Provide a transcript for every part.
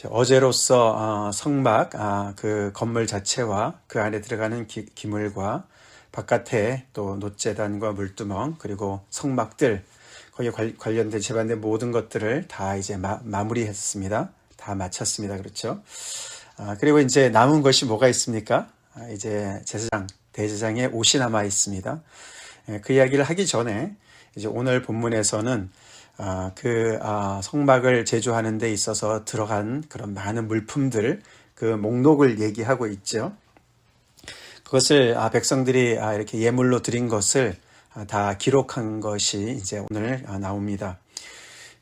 어제로서 성막 그 건물 자체와 그 안에 들어가는 기물과 바깥에 또 놋제단과 물두멍 그리고 성막들 거기에 관련된 제반된 모든 것들을 다 이제 마무리했습니다. 다 마쳤습니다. 그렇죠? 그리고 이제 남은 것이 뭐가 있습니까? 이제 대제사장의 옷이 남아 있습니다. 그 이야기를 하기 전에 이제 오늘 본문에서는 성막을 제조하는 데 있어서 들어간 그런 많은 물품들, 그 목록을 얘기하고 있죠. 그것을 백성들이 이렇게 예물로 드린 것을 다 기록한 것이 이제 오늘 나옵니다.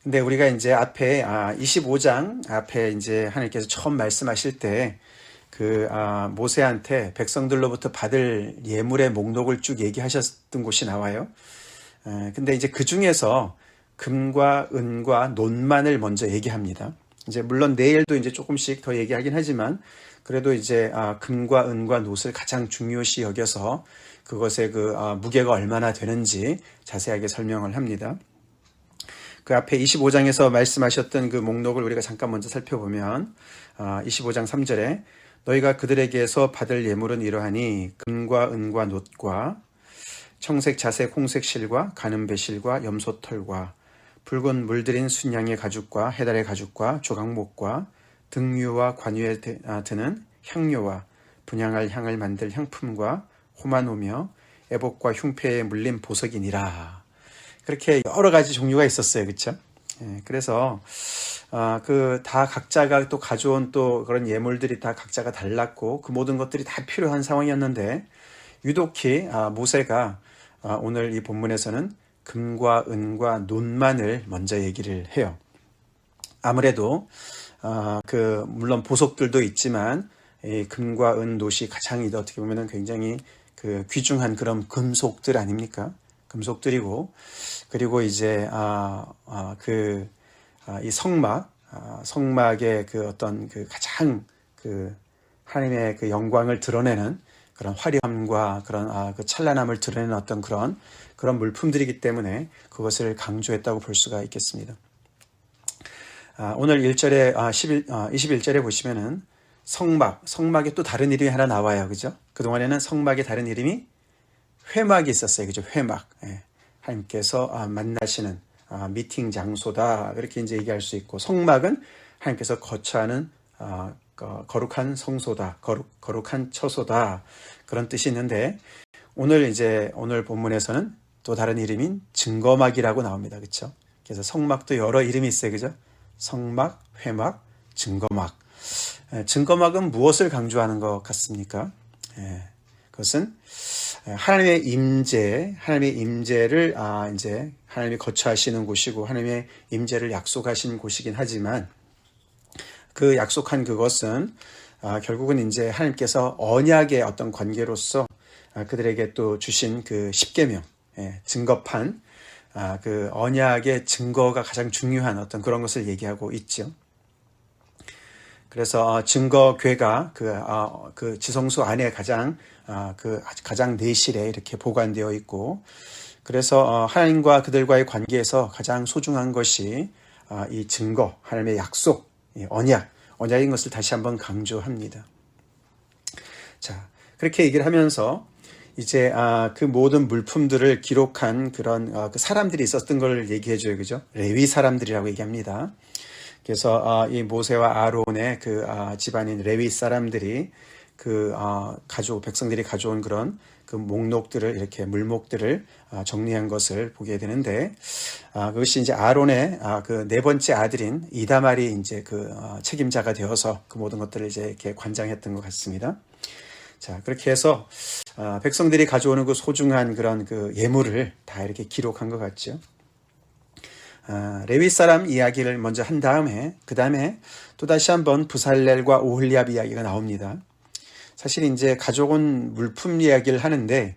근데 우리가 이제 앞에 25장 앞에 이제 하나님께서 처음 말씀하실 때 모세한테 백성들로부터 받을 예물의 목록을 쭉 얘기하셨던 곳이 나와요. 근데 이제 그 중에서 금과 은과 놋만을 먼저 얘기합니다. 이제 물론 내일도 이제 조금씩 더 얘기하긴 하지만 그래도 이제 금과 은과 놋을 가장 중요시 여겨서 그것의 무게가 얼마나 되는지 자세하게 설명을 합니다. 그 앞에 25장에서 말씀하셨던 그 목록을 우리가 잠깐 먼저 살펴보면 25장 3절에 너희가 그들에게서 받을 예물은 이러하니 금과 은과 놋과 청색 자색 홍색 실과 가늠배 실과 염소털과 붉은 물들인 순양의 가죽과 해달의 가죽과 조각목과 등유와 관유에 드는 향료와 분향할 향을 만들 향품과 호마노며 애복과 흉패에 물린 보석이니라. 그렇게 여러 가지 종류가 있었어요. 그렇죠? 그래서 다 각자가 또 가져온 또 그런 예물들이 다 각자가 달랐고 그 모든 것들이 다 필요한 상황이었는데 유독히 모세가 오늘 이 본문에서는 금과 은과 놋만을 먼저 얘기를 해요. 아무래도 물론 보석들도 있지만 이 금과 은, 놋이 가장 어떻게 보면은 굉장히 귀중한 그런 금속들 아닙니까? 금속들이고 그리고 이제 이 성막의 어떤 가장 하나님의 영광을 드러내는 그런 화려함과 그런 찬란함을 드러내는 어떤 그런 물품들이기 때문에 그것을 강조했다고 볼 수가 있겠습니다. 오늘 21절에 보시면은 성막에 또 다른 이름이 하나 나와요. 그죠? 그동안에는 성막의 다른 이름이 회막이 있었어요. 그죠? 회막. 하나님께서 만나시는 미팅 장소다. 그렇게 이제 얘기할 수 있고 성막은 하나님께서 거처하는 거룩한 성소다. 거룩한 처소다. 그런 뜻이 있는데 오늘 본문에서는 또 다른 이름인 증거막이라고 나옵니다. 그렇죠? 그래서 성막도 여러 이름이 있어요. 그죠? 성막, 회막, 증거막. 증거막은 무엇을 강조하는 것 같습니까? 그것은 하나님의 임재를 이제 하나님이 거처하시는 곳이고 하나님의 임재를 약속하신 곳이긴 하지만 그 약속한 그것은 결국은 이제 하나님께서 언약의 어떤 관계로서 그들에게 또 주신 그 십계명, 증거판, 그 언약의 증거가 가장 중요한 어떤 그런 것을 얘기하고 있죠. 그래서 증거궤가 그 지성소 안에 가장 내실에 이렇게 보관되어 있고, 그래서 하나님과 그들과의 관계에서 가장 소중한 것이 이 증거, 하나님의 약속, 언약인 것을 다시 한번 강조합니다. 자, 그렇게 얘기를 하면서 이제 그 모든 물품들을 기록한 그런 그 사람들이 있었던 걸 얘기해줘요, 그죠? 레위 사람들이라고 얘기합니다. 그래서 이 모세와 아론의 그 집안인 레위 사람들이 백성들이 가져온 그런 그 목록들을 이렇게 물목들을 정리한 것을 보게 되는데, 그것이 이제 아론의 그 네 번째 아들인 이다말이 이제 책임자가 되어서 그 모든 것들을 이제 이렇게 관장했던 것 같습니다. 자, 그렇게 해서 백성들이 가져오는 그 소중한 그런 그 예물을 다 이렇게 기록한 것 같죠. 레위 사람 이야기를 먼저 한 다음에 그 다음에 또 다시 한번 부살렐과 오홀리압 이야기가 나옵니다. 사실 이제 가져온 물품 이야기를 하는데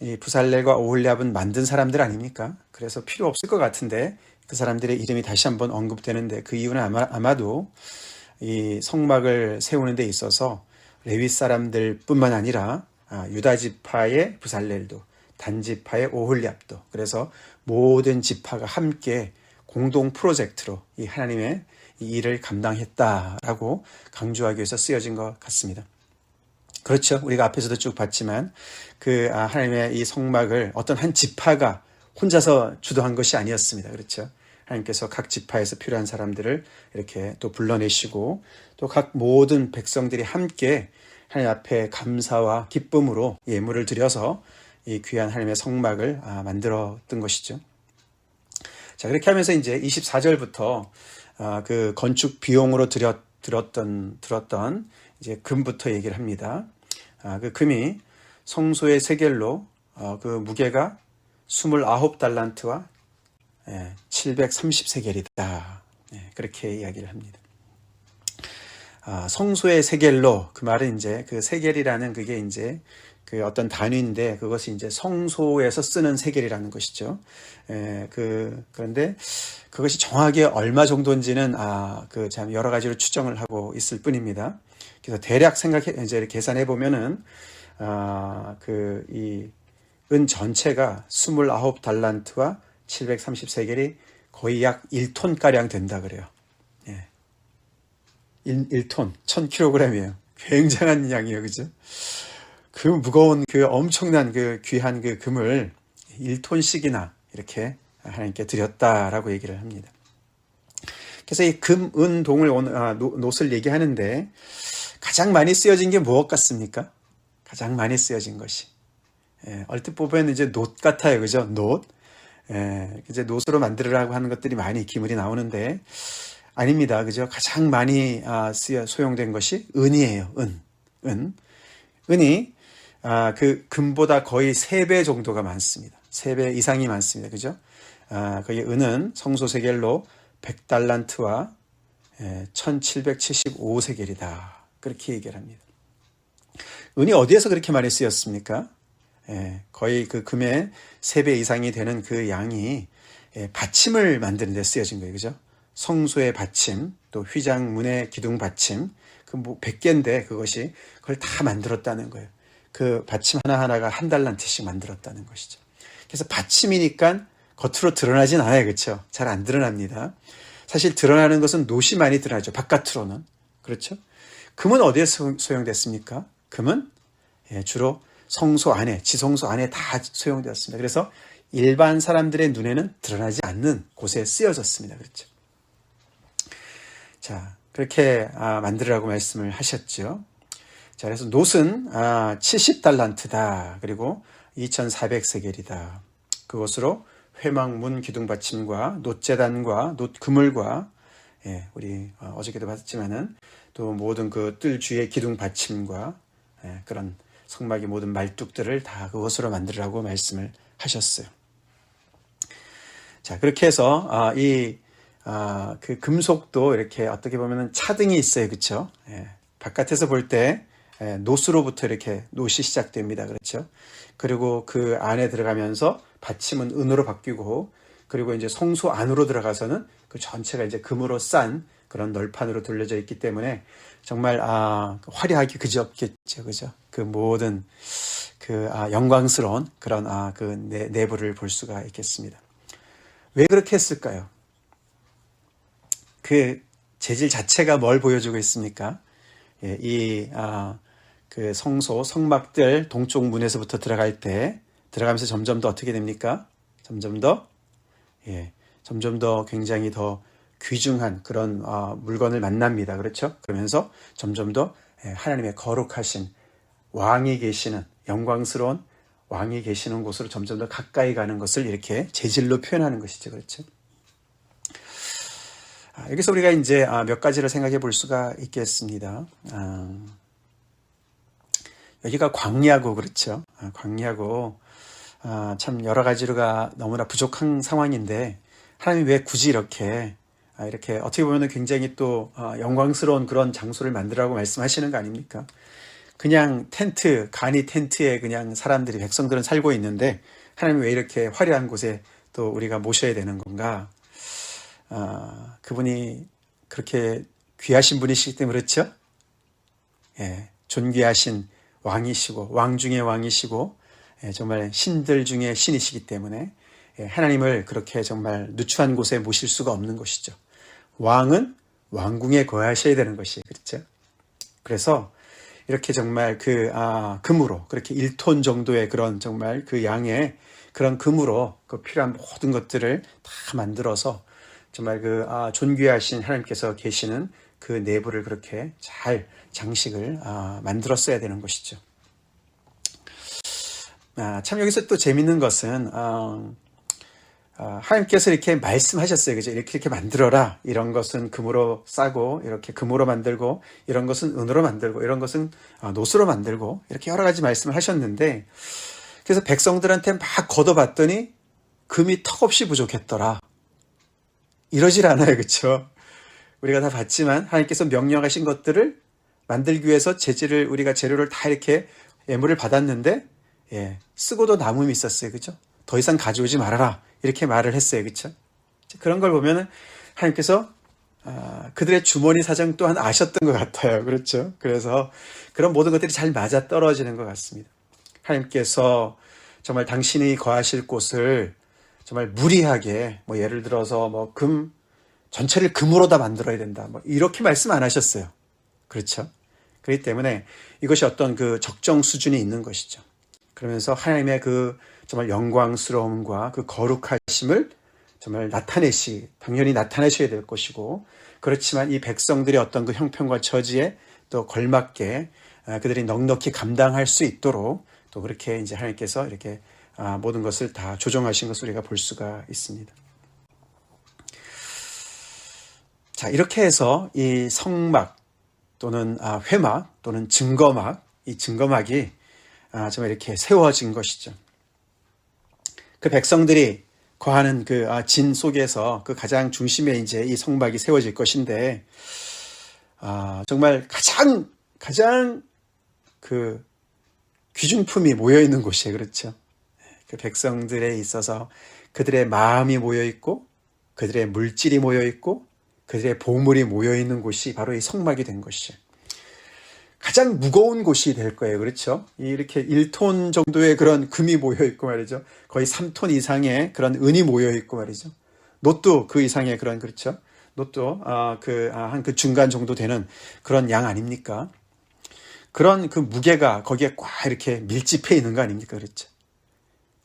이 부살렐과 오홀리압은 만든 사람들 아닙니까? 그래서 필요 없을 것 같은데 그 사람들의 이름이 다시 한번 언급되는데 그 이유는 아마도 이 성막을 세우는 데 있어서 레위 사람들뿐만 아니라 유다 지파의 부살렐도 단 지파의 오홀리압도, 그래서 모든 지파가 함께 공동 프로젝트로 이 하나님의 이 일을 감당했다라고 강조하기 위해서 쓰여진 것 같습니다. 그렇죠. 우리가 앞에서도 쭉 봤지만 하나님의 이 성막을 어떤 한 지파가 혼자서 주도한 것이 아니었습니다. 그렇죠. 하나님께서 각 지파에서 필요한 사람들을 이렇게 또 불러내시고 또 각 모든 백성들이 함께 하나님 앞에 감사와 기쁨으로 예물을 드려서 이 귀한 하나님의 성막을 만들었던 것이죠. 자, 그렇게 하면서 이제 24절부터 그 건축 비용으로 들었던 이제 금부터 얘기를 합니다. 그 금이 성소의 세겔로 그 무게가 29달란트와 730세겔이다. 그렇게 이야기를 합니다. 성소의 세겔로, 그 말은 이제 그 세겔이라는 그게 이제 그 어떤 단위인데 그것이 이제 성소에서 쓰는 세겔이라는 것이죠. 그런데 그것이 정확하게 얼마 정도인지는 참 여러 가지로 추정을 하고 있을 뿐입니다. 그래서 대략 이제 계산해 보면은 이 은 전체가 29달란트와 730세겔이 거의 약 1톤 가량 된다 그래요. 1톤, 1000kg이에요. 굉장한 양이에요, 그죠? 그 무거운 그 엄청난 그 귀한 그 금을 1톤씩이나 이렇게 하나님께 드렸다라고 얘기를 합니다. 그래서 이 금, 은, 동을 놋을 얘기하는데 가장 많이 쓰여진 게 무엇 같습니까? 가장 많이 쓰여진 것이 얼핏 보면 이제 놋 같아요, 그죠? 놋. 이제 놋으로 만들으라고 하는 것들이 많이 기물이 나오는데 아닙니다, 그죠? 가장 많이 소용된 것이 은이에요. 은. 은이 그 금보다 거의 3배 정도가 많습니다. 3배 이상이 많습니다, 그죠? 거기 은은 성소 세겔로 100달란트와 1775세겔이다. 그렇게 얘기를 합니다. 은이 어디에서 그렇게 많이 쓰였습니까? 거의 그 금의 3배 이상이 되는 그 양이 받침을 만드는 데 쓰여진 거예요, 그죠? 성소의 받침, 또 휘장문의 기둥 받침, 그 100개인데 그것이 그걸 다 만들었다는 거예요. 그 받침 하나하나가 1달란트씩 만들었다는 것이죠. 그래서 받침이니까 겉으로 드러나진 않아요, 그렇죠? 잘 안 드러납니다. 사실 드러나는 것은 놋이 많이 드러나죠, 바깥으로는. 그렇죠? 금은 어디에 소용됐습니까? 금은 주로 성소 안에, 지성소 안에 다 소용되었습니다. 그래서 일반 사람들의 눈에는 드러나지 않는 곳에 쓰여졌습니다. 그렇죠? 자, 그렇게 만들으라고 말씀을 하셨죠. 자, 그래서 놋은 70달란트다. 그리고 2400세겔이다. 그것으로 회막문 기둥 받침과 놋재단과 놋그물과 우리 어저께도 봤지만은 또 모든 그 뜰 주위의 기둥 받침과 그런 성막의 모든 말뚝들을 다 그것으로 만들으라고 말씀을 하셨어요. 자, 그렇게 해서 그 금속도 이렇게 어떻게 보면은 차등이 있어요, 그렇죠? 바깥에서 볼 때 놋으로부터 이렇게 놋이 시작됩니다, 그렇죠? 그리고 그 안에 들어가면서 받침은 은으로 바뀌고, 그리고 이제 성소 안으로 들어가서는 그 전체가 이제 금으로 싼 그런 널판으로 둘러져 있기 때문에 정말 화려하기 그지없겠죠, 그죠? 그 모든 그 영광스러운 그런 그 내부를 볼 수가 있겠습니다. 왜 그렇게 했을까요? 그 재질 자체가 뭘 보여주고 있습니까? 그 성소, 성막들 동쪽 문에서부터 들어가면서 점점 더 어떻게 됩니까? 점점 더 굉장히 더 귀중한 그런 물건을 만납니다. 그렇죠? 그러면서 점점 더 하나님의 거룩하신 왕이 계시는, 영광스러운 왕이 계시는 곳으로 점점 더 가까이 가는 것을 이렇게 재질로 표현하는 것이죠. 그렇죠? 여기서 우리가 이제 몇 가지를 생각해 볼 수가 있겠습니다. 여기가 광야고, 그렇죠? 광야고, 참 여러 가지로가 너무나 부족한 상황인데, 하나님이 왜 굳이 이렇게 어떻게 보면 굉장히 또 영광스러운 그런 장소를 만들라고 말씀하시는 거 아닙니까? 그냥 간이 텐트에 그냥 사람들이, 백성들은 살고 있는데, 하나님이 왜 이렇게 화려한 곳에 또 우리가 모셔야 되는 건가? 그분이 그렇게 귀하신 분이시기 때문에 그렇죠? 존귀하신 왕이시고, 왕 중의 왕이시고, 정말 신들 중에 신이시기 때문에 하나님을 그렇게 정말 누추한 곳에 모실 수가 없는 것이죠. 왕은 왕궁에 거하셔야 되는 것이 그렇죠. 그래서 이렇게 정말 금으로 그렇게 1톤 정도의 그런 정말 그 양의 그런 금으로 그 필요한 모든 것들을 다 만들어서 정말 존귀하신 하나님께서 계시는 그 내부를 그렇게 잘 장식을 만들었어야 되는 것이죠. 참 여기서 또 재밌는 것은 하나님께서 이렇게 말씀하셨어요. 그죠? 이렇게 만들어라. 이런 것은 금으로 싸고, 이렇게 금으로 만들고, 이런 것은 은으로 만들고, 이런 것은 노수로 만들고, 이렇게 여러 가지 말씀을 하셨는데, 그래서 백성들한테 막 걷어봤더니, 금이 턱없이 부족했더라. 이러질 않아요. 그렇죠? 우리가 다 봤지만, 하나님께서 명령하신 것들을 만들기 위해서 우리가 재료를 다 이렇게 예물을 받았는데, 쓰고도 남음이 있었어요. 그죠? 더 이상 가져오지 말아라. 이렇게 말을 했어요. 그렇죠? 그런 걸 보면은 하나님께서 그들의 주머니 사정 또한 아셨던 것 같아요. 그렇죠? 그래서 그런 모든 것들이 잘 맞아 떨어지는 것 같습니다. 하나님께서 정말 당신이 거하실 곳을 정말 무리하게 예를 들어서 금 전체를 금으로 다 만들어야 된다. 이렇게 말씀 안 하셨어요. 그렇죠? 그렇기 때문에 이것이 어떤 그 적정 수준이 있는 것이죠. 그러면서 하나님의 정말 영광스러움과 그 거룩하심을 정말 당연히 나타내셔야 될 것이고, 그렇지만 이 백성들의 어떤 그 형편과 처지에 또 걸맞게 그들이 넉넉히 감당할 수 있도록 또 그렇게 이제 하나님께서 이렇게 모든 것을 다 조정하신 것을 우리가 볼 수가 있습니다. 자, 이렇게 해서 이 성막 또는 회막 또는 증거막, 이 증거막이 정말 이렇게 세워진 것이죠. 그 백성들이 거하는 진 속에서 그 가장 중심에 이제 이 성막이 세워질 것인데, 정말 가장 그 귀중품이 모여 있는 곳이에요. 그렇죠? 그 백성들에 있어서 그들의 마음이 모여 있고, 그들의 물질이 모여 있고, 그들의 보물이 모여 있는 곳이 바로 이 성막이 된 것이에요. 가장 무거운 곳이 될 거예요. 그렇죠? 이렇게 1톤 정도의 그런 금이 모여 있고 말이죠. 거의 3톤 이상의 그런 은이 모여 있고 말이죠. 놋도 그 이상의 그런, 그렇죠? 놋도 한 그 중간 정도 되는 그런 양 아닙니까? 그런 그 무게가 거기에 꽉 이렇게 밀집해 있는 거 아닙니까? 그렇죠?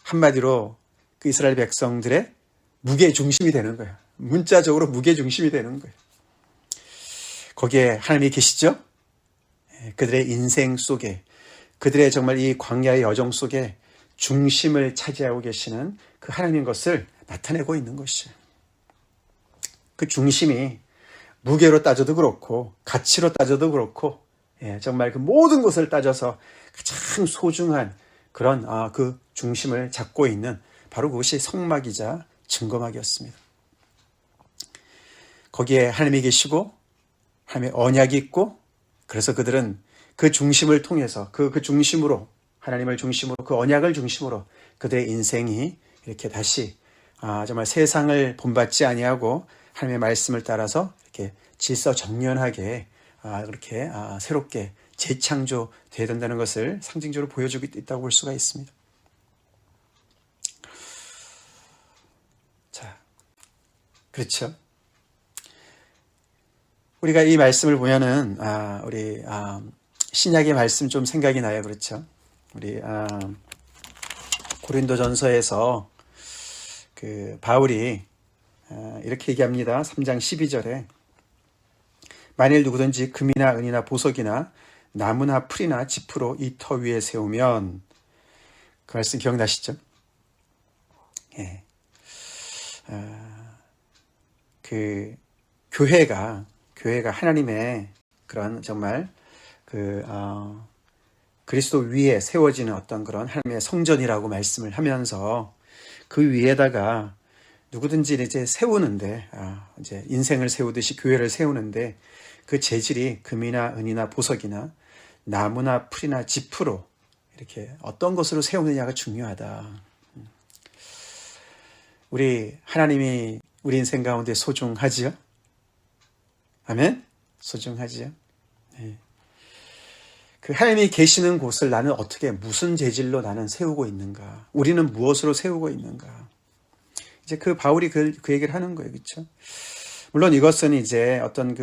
한마디로 그 이스라엘 백성들의 무게 중심이 되는 거예요. 문자적으로 무게 중심이 되는 거예요. 거기에 하나님이 계시죠? 그들의 인생 속에, 그들의 정말 이 광야의 여정 속에 중심을 차지하고 계시는 그 하나님 것을 나타내고 있는 것이에요. 그 중심이 무게로 따져도 그렇고 가치로 따져도 그렇고 정말 그 모든 것을 따져서 가장 소중한 그런 그 중심을 잡고 있는 바로 그것이 성막이자 증거막이었습니다. 거기에 하나님이 계시고 하나님의 언약이 있고, 그래서 그들은 그 중심을 통해서 그 중심으로, 하나님을 중심으로, 그 언약을 중심으로 그들의 인생이 이렇게 다시 정말 세상을 본받지 아니하고 하나님의 말씀을 따라서 이렇게 질서정연하게 그렇게 새롭게 재창조되어야 된다는 것을 상징적으로 보여주고 있다고 볼 수가 있습니다. 자, 그렇죠. 우리가 이 말씀을 보면은 우리 신약의 말씀 좀 생각이 나요. 그렇죠? 우리 고린도전서에서 그 바울이 이렇게 얘기합니다. 3장 12절에 만일 누구든지 금이나 은이나 보석이나 나무나 풀이나 짚으로 이 터 위에 세우면, 그 말씀 기억나시죠? 예. 그 교회가 하나님의 그런 정말 그리스도 위에 세워지는 어떤 그런 하나님의 성전이라고 말씀을 하면서 그 위에다가 누구든지 이제 세우는데, 이제 인생을 세우듯이 교회를 세우는데 그 재질이 금이나 은이나 보석이나 나무나 풀이나 짚으로 이렇게 어떤 것으로 세우느냐가 중요하다. 하나님이 우리 인생 가운데 소중하지요? 아멘? 소중하지요? 네. 그 하나님이 계시는 곳을 나는 어떻게, 무슨 재질로 나는 세우고 있는가? 우리는 무엇으로 세우고 있는가? 이제 그 바울이 그 얘기를 하는 거예요. 그렇죠? 물론 이것은 이제 어떤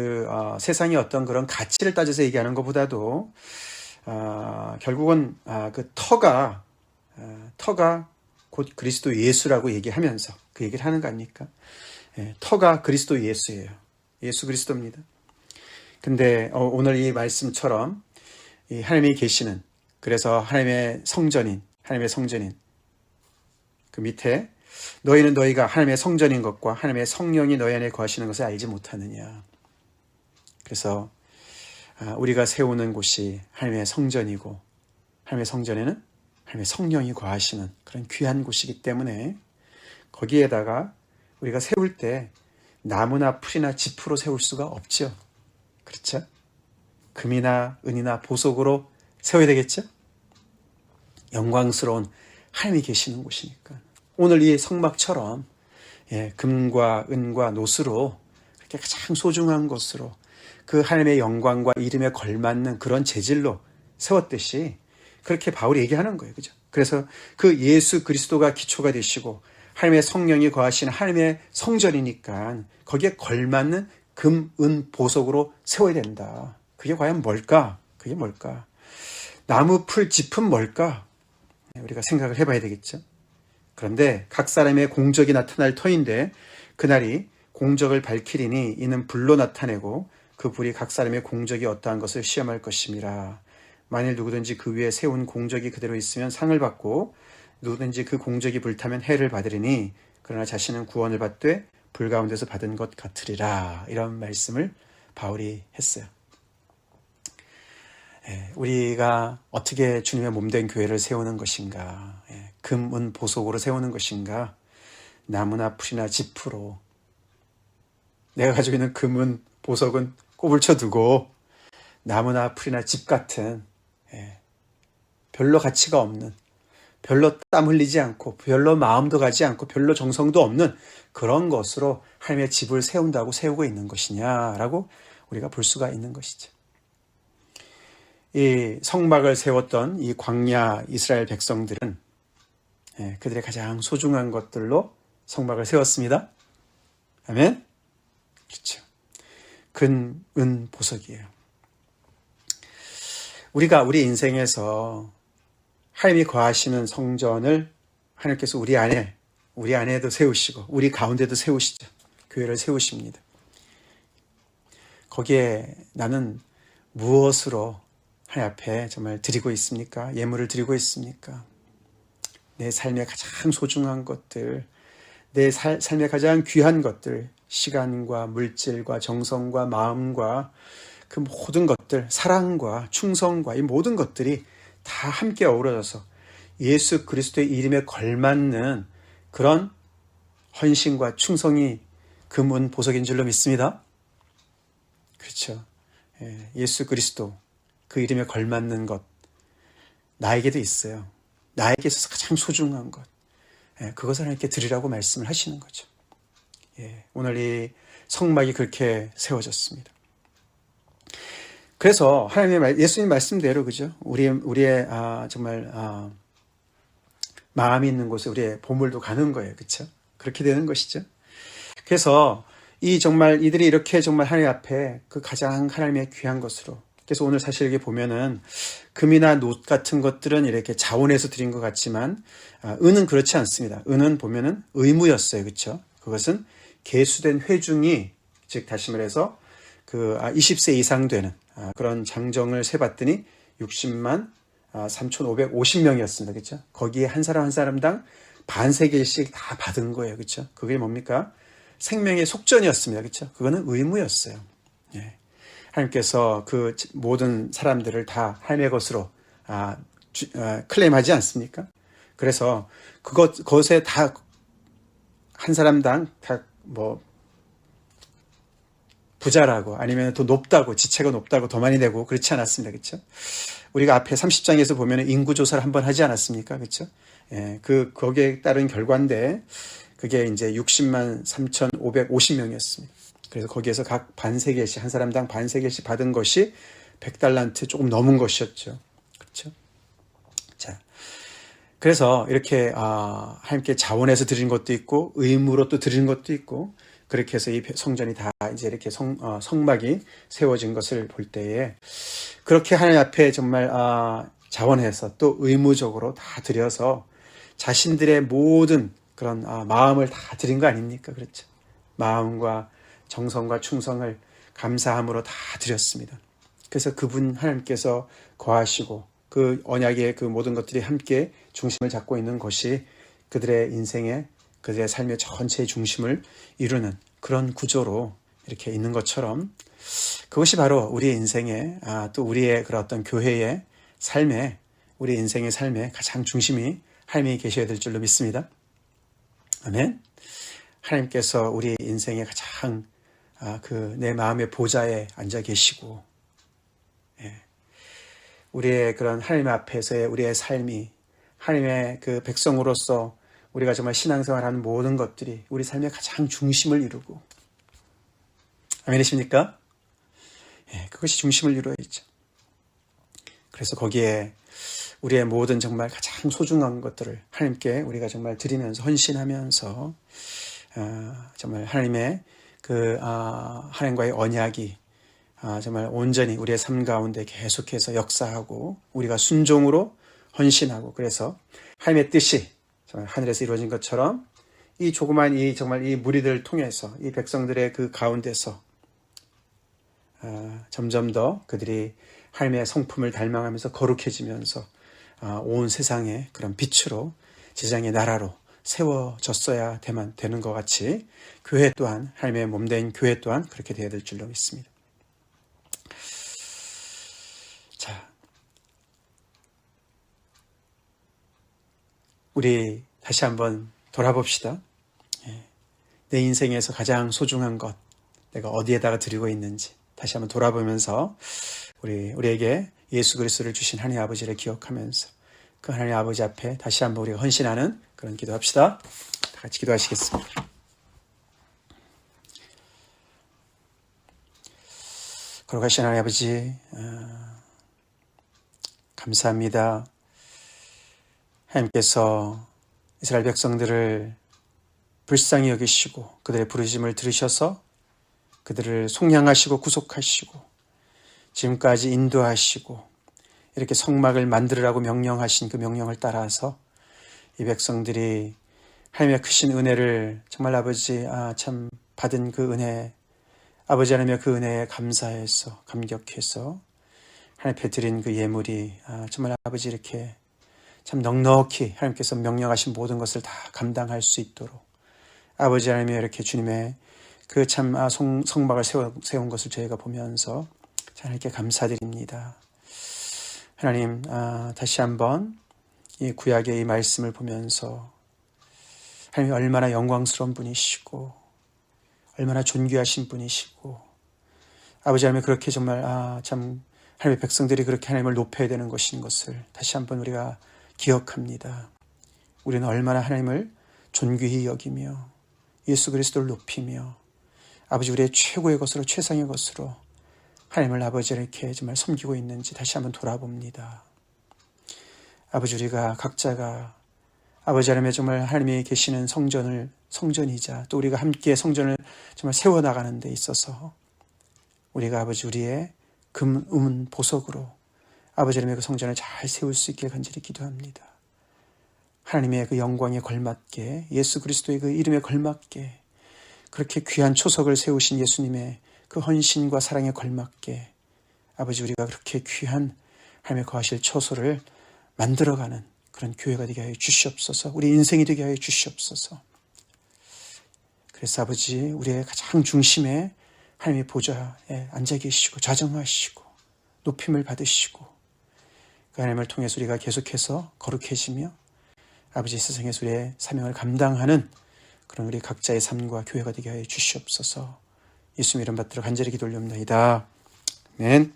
세상의 어떤 그런 가치를 따져서 얘기하는 것보다도 결국은 그 터가 곧 그리스도 예수라고 얘기하면서 그 얘기를 하는 거 아닙니까? 예, 터가 그리스도 예수예요. 예수 그리스도입니다. 근데 오늘 이 말씀처럼 이 하나님이 계시는, 그래서 하나님의 성전인 그 밑에 너희는 너희가 하나님의 성전인 것과 하나님의 성령이 너희 안에 거하시는 것을 알지 못하느냐. 그래서 우리가 세우는 곳이 하나님의 성전이고, 하나님의 성전에는 하나님의 성령이 거하시는 그런 귀한 곳이기 때문에 거기에다가 우리가 세울 때 나무나 풀이나 짚으로 세울 수가 없죠. 그렇죠? 금이나 은이나 보석으로 세워야 되겠죠? 영광스러운 하나님이 계시는 곳이니까. 오늘 이 성막처럼 금과 은과 노스로 그렇게 가장 소중한 것으로 그 하나님의 영광과 이름에 걸맞는 그런 재질로 세웠듯이 그렇게 바울이 얘기하는 거예요. 그죠? 그래서 그 예수 그리스도가 기초가 되시고 하나님의 성령이 거하시는 하나님의 성전이니까 거기에 걸맞는 금, 은, 보석으로 세워야 된다. 그게 과연 뭘까? 그게 뭘까? 나무, 풀, 짚은 뭘까? 우리가 생각을 해봐야 되겠죠. 그런데 각 사람의 공적이 나타날 터인데 그날이 공적을 밝히리니 이는 불로 나타내고 그 불이 각 사람의 공적이 어떠한 것을 시험할 것임이라. 만일 누구든지 그 위에 세운 공적이 그대로 있으면 상을 받고 누구든지 그 공적이 불타면 해를 받으리니 그러나 자신은 구원을 받되 불 가운데서 받은 것 같으리라. 이런 말씀을 바울이 했어요. 우리가 어떻게 주님의 몸된 교회를 세우는 것인가? 금, 은, 보석으로 세우는 것인가? 나무나 풀이나 짚으로. 내가 가지고 있는 금은, 보석은 꼽을 쳐두고 나무나 풀이나 짚 같은 별로 가치가 없는, 별로 땀 흘리지 않고 별로 마음도 가지 않고 별로 정성도 없는 그런 것으로 하나님의 집을 세운다고 세우고 있는 것이냐라고 우리가 볼 수가 있는 것이죠. 이 성막을 세웠던 이 광야 이스라엘 백성들은 그들의 가장 소중한 것들로 성막을 세웠습니다. 아멘? 그렇죠. 금, 은, 보석이에요. 우리가 우리 인생에서 하나님이 거하시는 성전을 하나님께서 우리 안에도 세우시고 우리 가운데도 세우시죠. 교회를 세우십니다. 거기에 나는 무엇으로 하나님 앞에 정말 드리고 있습니까? 예물을 드리고 있습니까? 내 삶의 가장 소중한 것들, 내 삶의 가장 귀한 것들, 시간과 물질과 정성과 마음과 그 모든 것들, 사랑과 충성과 이 모든 것들이 다 함께 어우러져서 예수 그리스도의 이름에 걸맞는 그런 헌신과 충성이 금은 보석인 줄로 믿습니다. 그렇죠. 예수 그리스도 그 이름에 걸맞는 것 나에게도 있어요. 나에게 있어서 가장 소중한 것, 그것을 하나님께 드리라고 말씀을 하시는 거죠. 오늘 이 성막이 그렇게 세워졌습니다. 그래서 예수님 말씀대로 그죠? 우리의 정말 마음이 있는 곳에 우리의 보물도 가는 거예요, 그렇죠? 그렇게 되는 것이죠. 그래서 이들이 이렇게 정말 하나님 앞에 그 가장 하나님의 귀한 것으로. 그래서 오늘 사실 여기 보면은 금이나 놋 같은 것들은 이렇게 자원해서 드린 것 같지만 은은 그렇지 않습니다. 은은 보면은 의무였어요, 그렇죠? 그것은 계수된 회중이, 즉 다시 말해서 그 20세 이상 되는 그런 장정을 세봤더니 60만 3,550명이었습니다. 그렇죠? 거기에 한 사람 한 사람당 반세겔씩 다 받은 거예요. 그렇죠? 그게 뭡니까? 생명의 속전이었습니다. 그렇죠? 그거는 의무였어요. 하나님께서 그 모든 사람들을 다 하나님의 것으로 클레임하지 않습니까? 그래서 그것에 다 한 사람당 다 부자라고 아니면 더 높다고, 지체가 높다고 더 많이 내고 그렇지 않았습니다. 그렇죠? 우리가 앞에 30장에서 보면 인구조사를 한번 하지 않았습니까? 그렇죠? 거기에 따른 결과인데 그게 이제 60만 3,550명이었습니다. 그래서 거기에서 각 반세겔씩, 한 사람당 반세겔씩 받은 것이 100달란트 조금 넘은 것이었죠. 그렇죠? 자, 그래서 이렇게 하나님께 자원해서 드리는 것도 있고 의무로 또 드리는 것도 있고 그렇게 해서 이 성전이 다 이제 이렇게 성막이 세워진 것을 볼 때에 그렇게 하나님 앞에 정말 자원해서 또 의무적으로 다 드려서 자신들의 모든 그런 마음을 다 드린 거 아닙니까? 그렇죠. 마음과 정성과 충성을 감사함으로 다 드렸습니다. 그래서 그분 하나님께서 거하시고 그 언약의 그 모든 것들이 함께 중심을 잡고 있는 것이 그들의 인생의 그들의 삶의 전체의 중심을 이루는 그런 구조로 이렇게 있는 것처럼 그것이 바로 우리의 인생의 또 우리의 그런 어떤 교회의 삶에 우리 인생의 삶의 가장 중심이 하나님이 계셔야 될 줄로 믿습니다. 아멘. 하나님께서 우리 인생의 가장 내 마음의 보좌에 앉아 계시고 우리의 그런 하나님 앞에서의 우리의 삶이 하나님의 그 백성으로서 우리가 정말 신앙생활하는 모든 것들이 우리 삶의 가장 중심을 이루고 아멘이십니까? 그것이 중심을 이루어 있죠. 그래서 거기에 우리의 모든 정말 가장 소중한 것들을 하나님께 우리가 정말 드리면서 헌신하면서 정말 하나님의 하나님과의 언약이 정말 온전히 우리의 삶 가운데 계속해서 역사하고 우리가 순종으로 헌신하고 그래서 하나님의 뜻이 정말 하늘에서 이루어진 것처럼 이 조그만 정말 이 무리들을 통해서 이 백성들의 그 가운데서 점점 더 그들이 하나님의 성품을 닮아가면서 거룩해지면서 온 세상의 그런 빛으로 지상의 나라로 세워졌어야 되는 것 같이 교회 또한 하나님의 몸된 교회 또한 그렇게 되어야 될 줄로 믿습니다. 자, 우리 다시 한번 돌아봅시다. 내 인생에서 가장 소중한 것 내가 어디에다가 드리고 있는지 다시 한번 돌아보면서 우리에게 예수 그리스도를 주신 하나님 아버지를 기억하면서 그 하나님 아버지 앞에 다시 한번 우리가 헌신하는 그런 기도합시다. 다 같이 기도하시겠습니다. 거룩하신 하나님 아버지 감사합니다. 하나님께서 이스라엘 백성들을 불쌍히 여기시고 그들의 부르심을 들으셔서 그들을 속량하시고 구속하시고 지금까지 인도하시고 이렇게 성막을 만들으라고 명령하신 그 명령을 따라서 이 백성들이 하나님의 크신 은혜를 정말 아버지 참 받은 그 은혜 아버지 하나님의 그 은혜에 감사해서 감격해서 하나님 앞에 드린 그 예물이 정말 아버지 이렇게 참 넉넉히 하나님께서 명령하신 모든 것을 다 감당할 수 있도록 아버지 하나님의 이렇게 주님의 그 참 성막을 세운 것을 저희가 보면서 하나님께 감사드립니다. 하나님 다시 한번 이 구약의 이 말씀을 보면서 하나님이 얼마나 영광스러운 분이시고 얼마나 존귀하신 분이시고 아버지 하나님 그렇게 정말 참 하나님의 백성들이 그렇게 하나님을 높여야 되는 것인 것을 다시 한번 우리가 기억합니다. 우리는 얼마나 하나님을 존귀히 여기며 예수 그리스도를 높이며 아버지 우리의 최고의 것으로 최상의 것으로 하나님을 아버지를 이렇게 정말 섬기고 있는지 다시 한번 돌아봅니다. 아버지 우리가 각자가 아버지 하나님의 정말 하나님이 계시는 성전이자 또 우리가 함께 성전을 정말 세워나가는 데 있어서 우리가 아버지 우리의 금, 은, 보석으로 아버지 하나님의 그 성전을 잘 세울 수 있길 간절히 기도합니다. 하나님의 그 영광에 걸맞게 예수 그리스도의 그 이름에 걸맞게 그렇게 귀한 초석을 세우신 예수님의 그 헌신과 사랑에 걸맞게 아버지 우리가 그렇게 귀한 하나님의 거하실 초소를 만들어가는 그런 교회가 되게 하여 주시옵소서. 우리 인생이 되게 하여 주시옵소서. 그래서 아버지 우리의 가장 중심에 하나님의 보좌에 앉아 계시고 좌정하시고 높임을 받으시고 그 하나님을 통해서 우리가 계속해서 거룩해지며 아버지 세상에서 우리의 사명을 감당하는 그런 우리 각자의 삶과 교회가 되게 하여 주시옵소서. 예수님 이름 받들어 간절히 기도 올려옵나이다. 아멘.